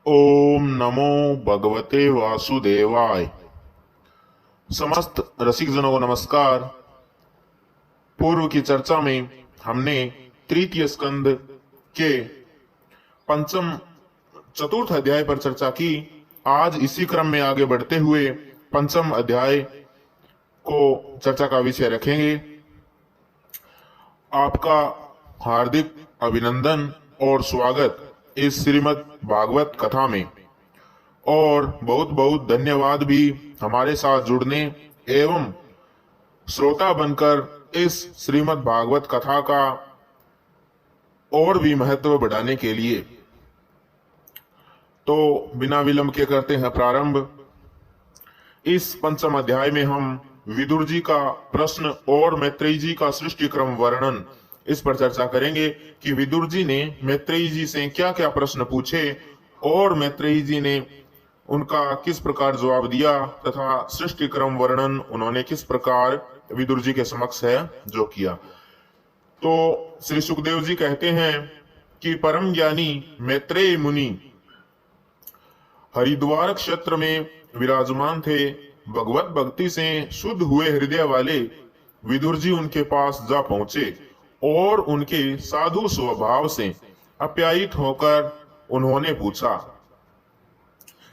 ओम नमो भगवते वासुदेवाय। समस्त रसिक जनों को नमस्कार। पूर्व की चर्चा में हमने तृतीय स्कंद के पंचम चतुर्थ अध्याय पर चर्चा की। आज इसी क्रम में आगे बढ़ते हुए पंचम अध्याय को चर्चा का विषय रखेंगे। आपका हार्दिक अभिनंदन और स्वागत इस श्रीमद् भागवत कथा में, और बहुत बहुत धन्यवाद भी हमारे साथ जुड़ने एवं श्रोता बनकर इस श्रीमद् भागवत कथा का और भी महत्व बढ़ाने के लिए। तो बिना विलंब के करते हैं प्रारंभ। इस पंचम अध्याय में हम विदुर जी का प्रश्न और मैत्रेयी जी का सृष्टि क्रम वर्णन इस पर चर्चा करेंगे कि विदुर जी ने मैत्रेयी जी से क्या क्या प्रश्न पूछे और मैत्रेयी जी ने उनका किस प्रकार जवाब दिया, तथा सृष्टि क्रम वर्णन उन्होंने किस प्रकार विदुर जी के समक्ष है जो किया। तो श्री सुखदेव जी कहते हैं कि परम ज्ञानी मैत्रेय मुनि हरिद्वार क्षेत्र में विराजमान थे। भगवत भक्ति से शुद्ध हुए हृदय वाले विदुर जी उनके पास जा पहुंचे और उनके साधु स्वभाव से आप्यायित होकर उन्होंने पूछा।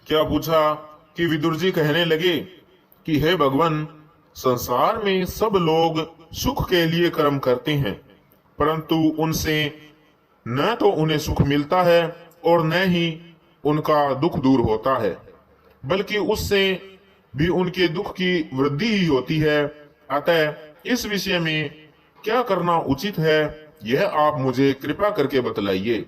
क्या पूछा कि विदुर जी कहने लगे कि हे भगवान, संसार में सब लोग सुख के लिए कर्म करते हैं, परंतु उनसे न तो उन्हें सुख मिलता है और न ही उनका दुख दूर होता है, बल्कि उससे भी उनके दुख की वृद्धि ही होती है। अतः इस विषय में क्या करना उचित है, यह आप मुझे कृपा करके बतलाइए।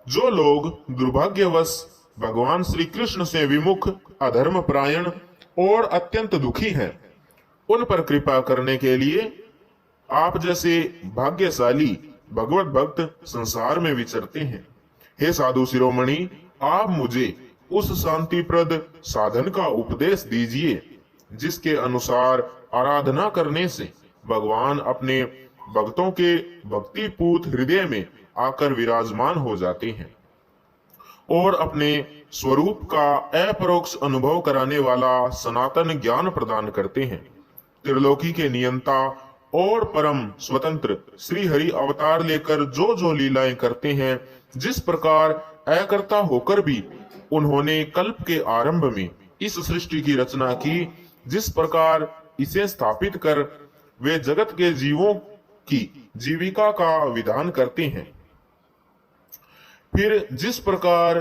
जो लोग दुर्भाग्यवश भगवान श्री कृष्ण से विमुख, अधर्म परायण और अत्यंत दुखी हैं, उन पर कृपा करने के लिए आप जैसे भाग्यशाली भगवत भक्त संसार में विचरते हैं। हे साधु शिरोमणि, आप मुझे उस शांतिप्रद साधन का उपदेश दीजिए जिसके अनुसार आराधना करने से भगवान अपने भक्तों के भक्तिपूत हृदय में आकर विराजमान हो जाते हैं और अपने स्वरूप का अपरोक्ष अनुभव कराने वाला सनातन ज्ञान प्रदान करते हैं। त्रिलोकी के नियंता और परम स्वतंत्र श्री हरि अवतार लेकर जो जो लीलाएं करते हैं, जिस प्रकार अकर्ता होकर भी उन्होंने कल्प के आरंभ में इस सृष्टि की रचना की, जिस प्रकार इसे स्थापित कर वे जगत के जीवों की जीविका का विधान करते हैं, फिर जिस प्रकार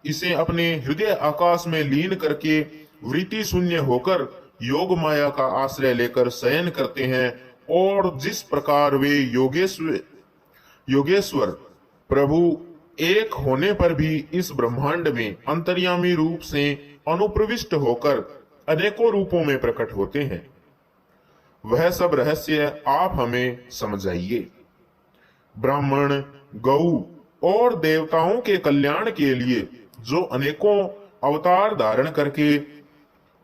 इसे अपने हृदय आकाश में लीन करके वृत्ति शून्य होकर योग माया का आश्रय लेकर शयन करते हैं, और जिस प्रकार वे योगेश्वर प्रभु एक होने पर भी इस ब्रह्मांड में अंतर्यामी रूप से अनुप्रविष्ट होकर अनेकों रूपों में प्रकट होते हैं, वह सब रहस्य आप हमें समझाइए। ब्राह्मण, गौ और देवताओं के कल्याण के लिए जो अनेकों अवतार धारण करके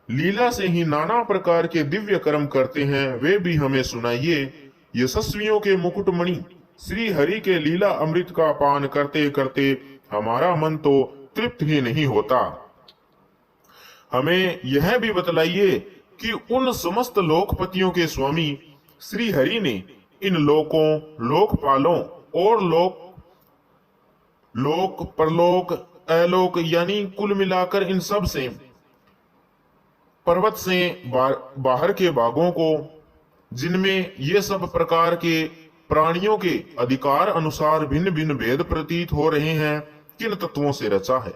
लीला से ही नाना प्रकार के दिव्य कर्म करते हैं, वे भी हमें सुनाइए। यशस्वियों के मुकुटमणि श्री हरि के लीला अमृत का पान करते करते हमारा मन तो तृप्त ही नहीं होता। हमें यह भी बतलाइए कि उन समस्त लोकपतियों के स्वामी श्री हरि ने इन लोकों, लोकपालों और लोक परलोक, अलोक यानी कुल मिलाकर इन सब से पर्वत से बाहर के भागों को, जिनमें ये सब प्रकार के प्राणियों के अधिकार अनुसार भिन्न भिन्न भेद प्रतीत हो रहे हैं, किन तत्वों से रचा है।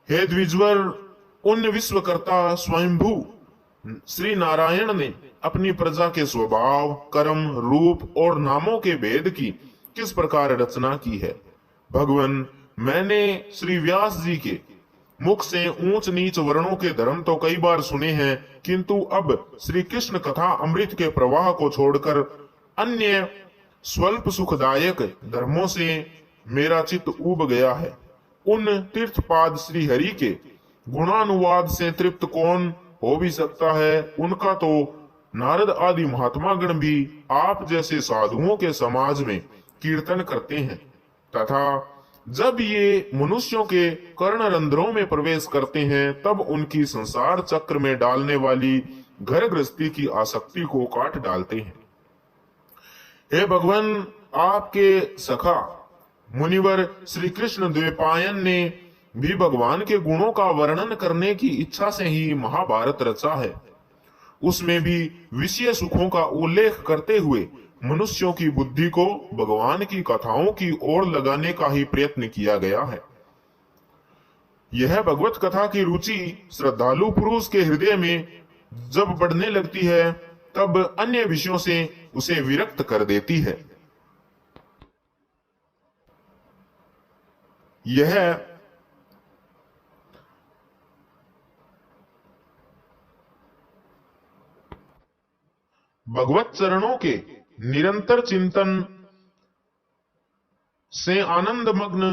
हे द्विजवर, उन विश्वकर्ता स्वयंभू श्री नारायण ने अपनी प्रजा के स्वभाव, कर्म, रूप और नामों के भेद की किस प्रकार रचना की है। भगवान, मैंने श्री व्यास जी के मुख से ऊंच नीच वर्णों के धर्म तो कई बार सुने हैं, किंतु अब श्री कृष्ण कथा अमृत के प्रवाह को छोड़कर अन्य स्वल्प सुखदायक धर्मों से मेरा चित्त ऊब गया है। उन तीर्थपाद श्री हरि के गुणानुवाद से तृप्त कौन हो भी सकता है। उनका तो नारद आदि महात्मा गण भी आप जैसे साधुओं के समाज में कीर्तन करते हैं, तथा जब ये मनुष्यों के कर्ण रंध्रों में प्रवेश करते हैं तब उनकी संसार चक्र में डालने वाली घर गृहस्थी की आसक्ति को काट डालते हैं। हे भगवान, आपके सखा मुनिवर श्री कृष्ण द्वैपायन ने भी भगवान के गुणों का वर्णन करने की इच्छा से ही महाभारत रचा है। उसमें भी विषय सुखों का उल्लेख करते हुए मनुष्यों की बुद्धि को भगवान की कथाओं की ओर लगाने का ही प्रयत्न किया गया है। यह भगवत कथा की रुचि श्रद्धालु पुरुष के हृदय में जब बढ़ने लगती है तब अन्य विषयों से उसे विरक्त कर देती है। यह भगवत चरणों के निरंतर चिंतन से आनंद मग्न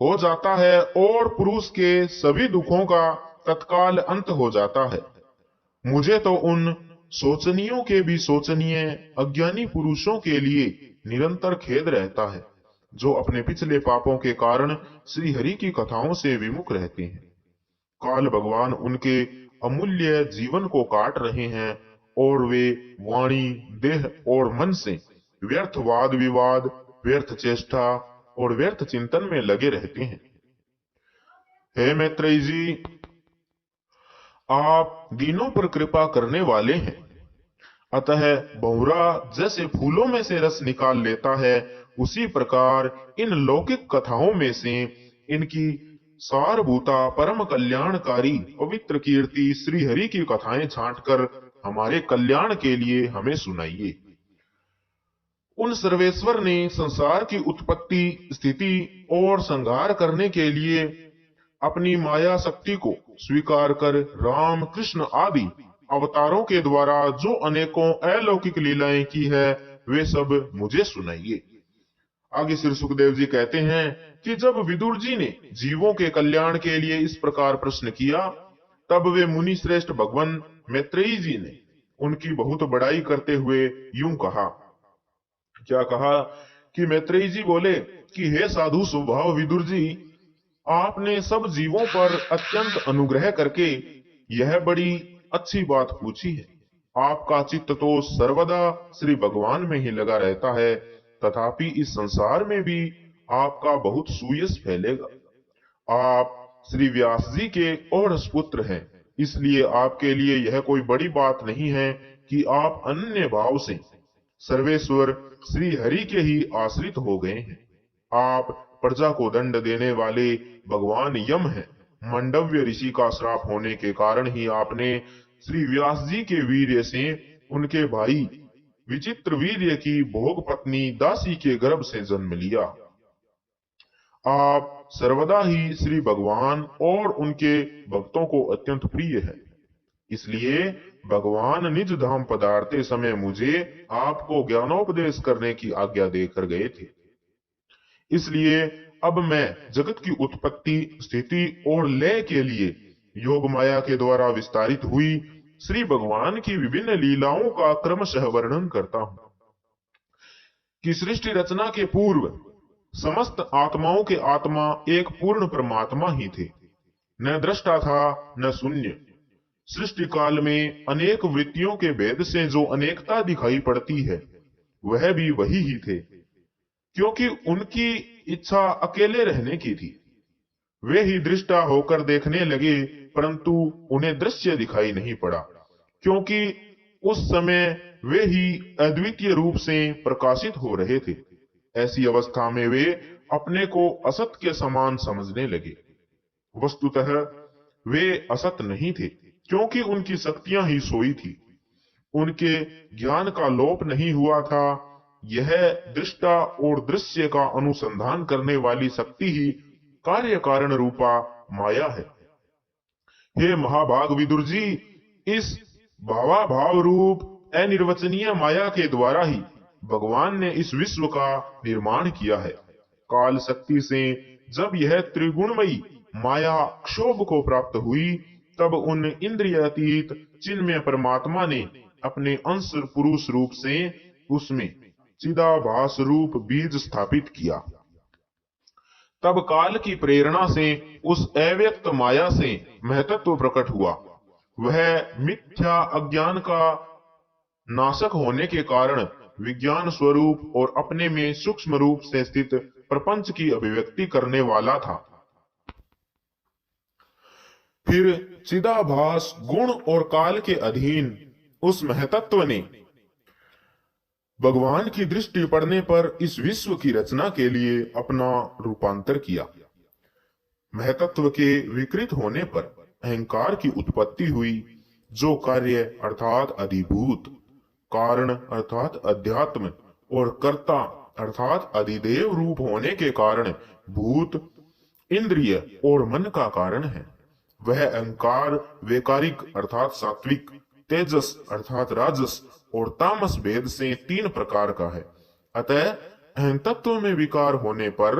हो जाता है और पुरुष के सभी दुखों का तत्काल अंत हो जाता है। मुझे तो उन सोचनियों के भी सोचनीय अज्ञानी पुरुषों के लिए निरंतर खेद रहता है जो अपने पिछले पापों के कारण श्री हरि की कथाओं से विमुख रहते हैं। काल भगवान उनके अमूल्य जीवन को काट रहे हैं और वे वाणी, देह और मन से व्यर्थ वाद विवाद, व्यर्थ चेष्टा और व्यर्थ चिंतन में लगे रहते हैं। हे मैत्रेयी जी, आप दीनों पर कृपा करने वाले हैं, अतः भंवरा जैसे फूलों में से रस निकाल लेता है उसी प्रकार इन लौकिक कथाओं में से इनकी सारभूता परम कल्याणकारी पवित्र कीर्ति श्री हरि की कथाएं छांटकर हमारे कल्याण के लिए हमें सुनाइए। उन सर्वेश्वर ने संसार की उत्पत्ति, स्थिति और संहार करने के लिए अपनी माया शक्ति को स्वीकार कर राम, कृष्ण आदि अवतारों के द्वारा जो अनेकों अलौकिक लीलाएं की है वे सब मुझे सुनाइए। आगे श्री सुखदेव जी कहते हैं कि जब विदुर जी ने जीवों के कल्याण के लिए इस प्रकार प्रश्न किया तब वे मुनि श्रेष्ठ भगवान मैत्रेयी जी ने उनकी बहुत बड़ाई करते हुए यूं कहा। क्या कहा कि मैत्रेयी जी बोले कि हे साधु स्वभाव विदुर जी, आपने सब जीवों पर अत्यंत अनुग्रह करके यह बड़ी अच्छी बात पूछी है। आपका चित्त तो सर्वदा श्री भगवान में ही लगा रहता है, तथापि इस संसार में भी आपका बहुत सुयश फैलेगा। आप श्री व्यास जी के औरस पुत्र हैं, इसलिए आपके लिए यह कोई बड़ी बात नहीं है कि आप अन्य भाव से सर्वेश्वर श्री हरि के ही आश्रित हो गए हैं। आप प्रजा को दंड देने वाले भगवान यम हैं। मंडव्य ऋषि का श्राप होने के कारण ही आपने श्री व्यास जी के वीर्य से उनके भाई विचित्र वीर्य की भोग पत्नी दासी के गर्भ से जन्म लिया। आप सर्वदा ही श्री भगवान और उनके भक्तों को अत्यंत प्रिय है, इसलिए भगवान निज धाम पधारते समय मुझे आपको ज्ञानोपदेश करने की आज्ञा देकर गए थे। इसलिए अब मैं जगत की उत्पत्ति, स्थिति और लय के लिए योग माया के द्वारा विस्तारित हुई श्री भगवान की विभिन्न लीलाओं का क्रमशः वर्णन करता हूं कि सृष्टि रचना के पूर्व समस्त आत्माओं के आत्मा एक पूर्ण परमात्मा ही थे। न दृष्टा था न शून्य। सृष्टि काल में अनेक वृत्तियों के भेद से जो अनेकता दिखाई पड़ती है वह भी वही ही थे, क्योंकि उनकी इच्छा अकेले रहने की थी। वे ही दृष्टा होकर देखने लगे, परंतु उन्हें दृश्य दिखाई नहीं पड़ा, क्योंकि उस समय वे ही अद्वितीय रूप से प्रकाशित हो रहे थे। ऐसी अवस्था में वे अपने को असत के समान समझने लगे। वस्तुतः वे असत नहीं थे, क्योंकि उनकी शक्तियां ही सोई थी। उनके ज्ञान का लोप नहीं हुआ था। यह दृष्टा और दृश्य का अनुसंधान करने वाली शक्ति ही कार्य कारण रूपा माया है। हे महाभाग विदुर जी, इस भावाभाव रूप अनिर्वचनीय माया के द्वारा ही भगवान ने इस विश्व का निर्माण किया है। काल शक्ति से जब यह त्रिगुणमयी माया क्षोभ को प्राप्त हुई तब उन इंद्रियातीत चिन्मय परमात्मा ने अपने अंश पुरुष रूप से उसमें चिदाभास रूप बीज स्थापित किया। तब काल की प्रेरणा से उस अव्यक्त माया से महतत्व प्रकट हुआ। वह मिथ्या अज्ञान का नाशक होने के कारण विज्ञान स्वरूप और अपने में सूक्ष्म रूप से स्थित प्रपंच की अभिव्यक्ति करने वाला था। फिर चिदाभास गुण और काल के अधीन उस महतत्व ने भगवान की दृष्टि पड़ने पर इस विश्व की रचना के लिए अपना रूपांतर किया। महतत्व के विकृत होने पर अहंकार की उत्पत्ति हुई, जो कार्य अर्थात अधिभूत, कारण अर्थात अध्यात्म और कर्ता अर्थात अधिदेव रूप होने के कारण भूत, इंद्रिय और मन का कारण है। वह अहंकार वैकारिक अर्थात सात्विक, तेजस अर्थात राजस और तामस भेद से 3 प्रकार का है। अतः अहंतत्व में विकार होने पर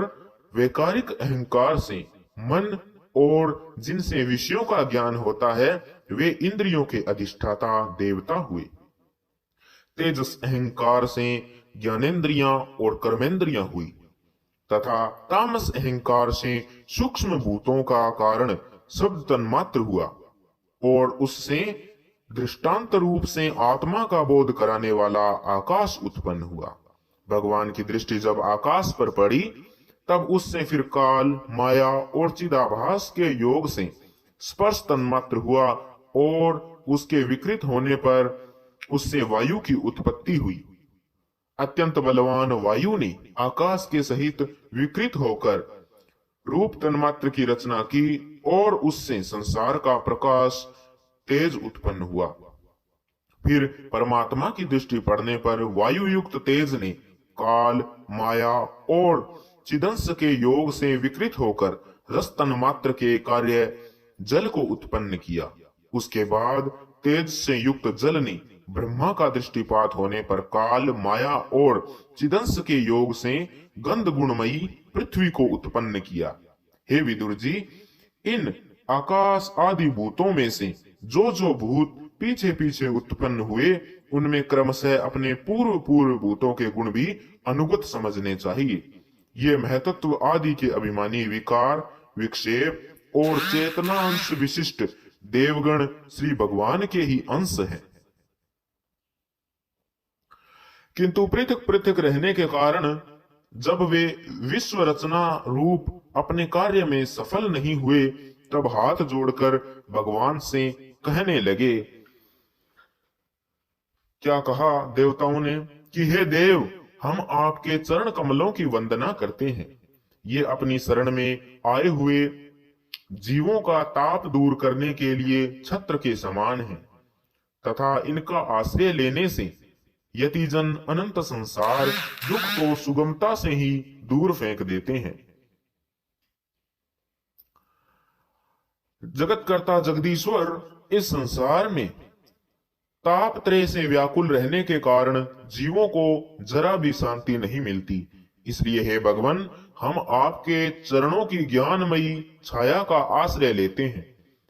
वैकारिक अहंकार से मन और जिनसे विषयों का ज्ञान होता है वे इंद्रियों के अधिष्ठाता देवता हुए। तेजस अहंकार से ज्ञानेन्द्रियां और कर्मेंद्रियां हुई तथा तामस अहंकार से सूक्ष्म भूतों का कारण शब्द तन्मात्र हुआ और उससे दृष्टांत रूप से आत्मा का बोध कराने वाला आकाश उत्पन्न हुआ। भगवान की दृष्टि जब आकाश पर पड़ी तब उससे फिर काल, माया और चिदाभास के योग से स्पर्श तन्मात्र हुआ और उसके विकृत होने पर उससे वायु की उत्पत्ति हुई। अत्यंत बलवान वायु ने आकाश के सहित विकृत होकर रूप तन्मात्र की रचना की और उससे संसार का प्रकाश तेज उत्पन्न हुआ। फिर परमात्मा की दृष्टि पड़ने पर वायु युक्त तेज ने काल, माया और चिदंस के योग से विकृत होकर रस तन्मात्र के कार्य जल को उत्पन्न किया। उसके बाद तेज से युक्त जल ने ब्रह्मा का दृष्टिपात होने पर काल, माया और चिदंस के योग से गंध गुणमयी पृथ्वी को उत्पन्न किया। हे विदुर जी, इन आकाश आदि भूतों में से जो भूत पीछे पीछे उत्पन्न हुए उनमें क्रमशः अपने पूर्व पूर्व भूतों के गुण भी अनुगत समझने चाहिए। ये महतत्व आदि के अभिमानी विकार, विक्षेप और चेतना अंश विशिष्ट देवगण श्री भगवान के ही अंश हैं। किंतु पृथक पृथक रहने के कारण जब वे विश्व रचना रूप अपने कार्य में सफल नहीं हुए तब हाथ जोड़कर भगवान से कहने लगे। क्या कहा देवताओं ने कि हे देव, हम आपके चरण कमलों की वंदना करते हैं। ये अपनी शरण में आए हुए जीवों का ताप दूर करने के लिए छत्र के समान हैं तथा इनका आश्रय लेने से यतिजन अनंत संसार दुख को सुगमता से ही दूर फेंक देते हैं। जगतकर्ता जगदीश्वर इस संसार में ताप त्रय से व्याकुल रहने के कारण जीवों को जरा भी शांति नहीं मिलती। इसलिए हे भगवान, हम आपके चरणों की ज्ञानमयी छाया का आश्रय लेते हैं।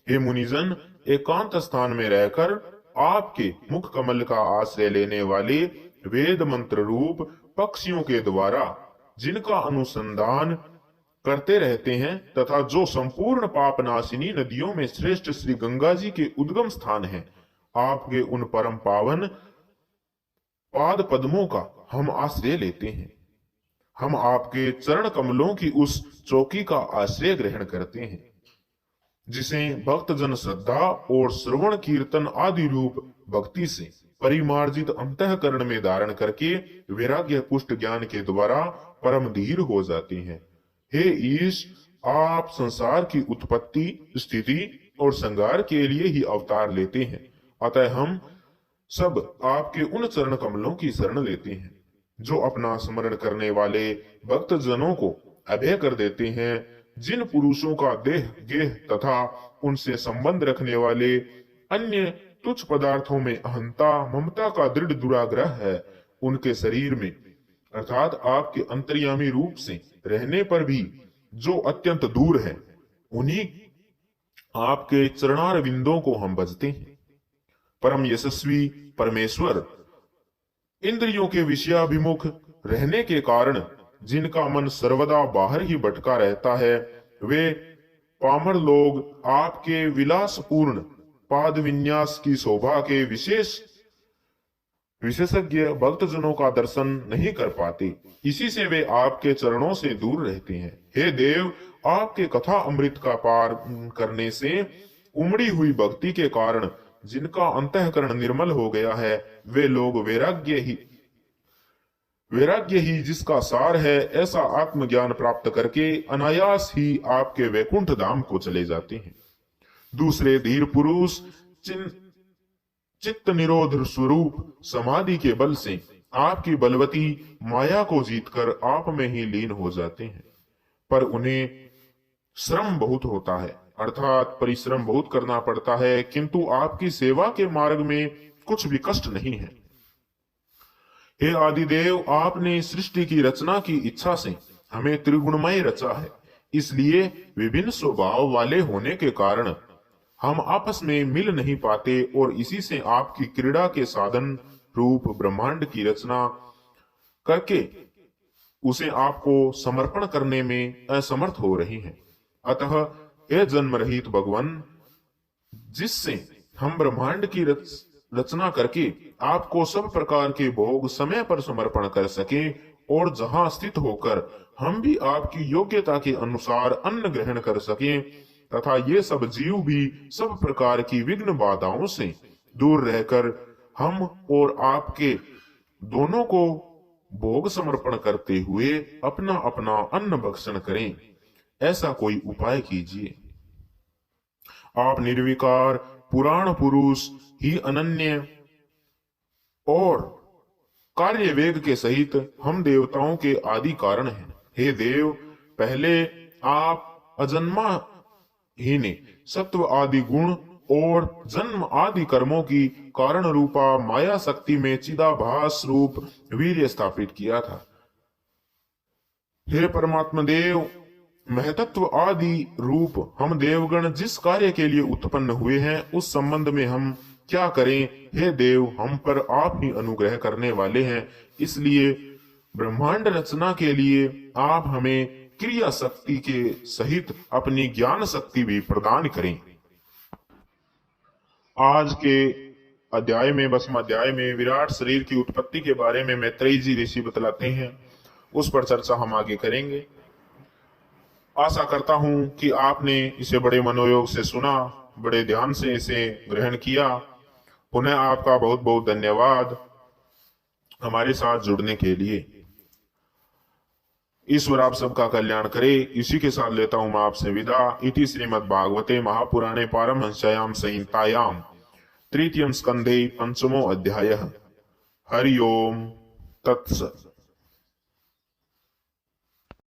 हे मुनिजन, एकांत स्थान में रहकर आपके मुख कमल का आश्रय लेने वाले वेद मंत्र रूप पक्षियों के द्वारा जिनका अनुसंधान करते रहते हैं तथा जो संपूर्ण पाप नाशिनी नदियों में श्रेष्ठ श्री गंगा जी के उद्गम स्थान है, आपके उन परम पावन पाद पद्मों का हम आश्रय लेते हैं। हम आपके चरण कमलों की उस चौकी का आश्रय ग्रहण करते हैं जिसे भक्त जन श्रद्धा और श्रवण कीर्तन आदि रूप भक्ति से परिमार्जित अंतःकरण में धारण करके वैराग्य पुष्ट ज्ञान के द्वारा परम धीर हो जाते हैं। हे ईश, आप संसार की उत्पत्ति, स्थिति और संहार के लिए ही अवतार लेते हैं। अतः हम सब आपके उन चरण कमलों की शरण लेते हैं जो अपना स्मरण करने वाले भक्त जनों को अभय कर देते हैं। जिन पुरुषों का देह गेह तथा उनसे संबंध रखने वाले अन्य तुच्छ पदार्थों में अहंता ममता का दृढ़ दुराग्रह है, उनके शरीर में अर्थात आपके अंतर्यामी रूप से रहने पर भी जो अत्यंत दूर है, उन्हीं आपके चरणार विंदों को हम भजते हैं। परम यशस्वी परमेश्वर इंद्रियों के विषयाभिमुख रहने के कारण जिनका मन सर्वदा बाहर ही भटका रहता है, वे पामर लोग आपके विलासपूर्ण पाद विन्यास की शोभा के विशेषज्ञ भक्तजनों का दर्शन नहीं कर पाते। इसी से वे आपके चरणों से दूर रहते हैं। हे देव, आपके कथा अमृत का पार करने से उमड़ी हुई भक्ति के कारण जिनका अंतःकरण निर्मल हो गया है, वे लोग वैराग्य ही जिसका सार है, ऐसा आत्मज्ञान प्राप्त करके अनायास ही आपके वैकुंठ धाम को चले जाते हैं। दूसरे धीर पुरुष चित्त निरोध स्वरूप समाधि के बल से आपकी बलवती माया को जीतकर आप में ही लीन हो जाते हैं, पर उन्हें श्रम बहुत होता है, अर्थात परिश्रम बहुत करना पड़ता है, किंतु आपकी सेवा के मार्ग में कुछ भी कष्ट नहीं है। हे आदिदेव, आपने सृष्टि की रचना की इच्छा से हमें त्रिगुणमय रचा है, इसलिए विभिन्न स्वभाव वाले होने के कारण हम आपस में मिल नहीं पाते और इसी से आपकी क्रीड़ा के साधन रूप ब्रह्मांड की रचना करके उसे आपको समर्पण करने में असमर्थ हो रही हैं। अतः हे जन्म रहित भगवान, जिससे हम ब्रह्मांड की रचना करके आपको सब प्रकार के भोग समय पर समर्पण कर सके और जहां स्थित होकर हम भी आपकी योग्यता के अनुसार अन्न ग्रहण कर सके तथा ये सब जीव भी सब प्रकार की विघ्न बाधाओं से दूर रहकर हम और आपके दोनों को भोग समर्पण करते हुए अपना अपना अन्न भक्षण करें, ऐसा कोई उपाय कीजिए। आप निर्विकार पुराण पुरुष ही अनन्य और कार्य वेग के सहित हम देवताओं के आदि कारण हैं। हे देव, पहले आप अजन्मा ही ने सत्व आदि गुण और जन्म आदि कर्मों की कारण रूपा माया शक्ति में चिदाभास रूप वीर्य स्थापित किया था। हे परमात्मा देव, महतत्व आदि रूप हम देवगण जिस कार्य के लिए उत्पन्न हुए हैं, उस संबंध में हम क्या करें? हे देव, हम पर आप ही अनुग्रह करने वाले हैं, इसलिए ब्रह्मांड रचना के लिए आप हमें क्रिया शक्ति के सहित अपनी ज्ञान शक्ति भी प्रदान करें। आज के अध्याय में 12वें अध्याय में विराट शरीर की उत्पत्ति के बारे में मैत्रेयी जी ऋषि बतलाते हैं, उस पर चर्चा हम आगे करेंगे। आशा करता हूं कि आपने इसे बड़े मनोयोग से सुना, बड़े ध्यान से इसे ग्रहण किया। पुनः आपका बहुत बहुत धन्यवाद हमारे साथ जुड़ने के लिए। ईश्वर आप सबका कल्याण करे, इसी के साथ लेता हूं मैं आपसे विदा। इति श्रीमद् भागवते महापुराणे पारमहंस्यायाम संहितायाम तृतीयं स्कंधे 5मो अध्यायः। हरि ओम तत्सत्।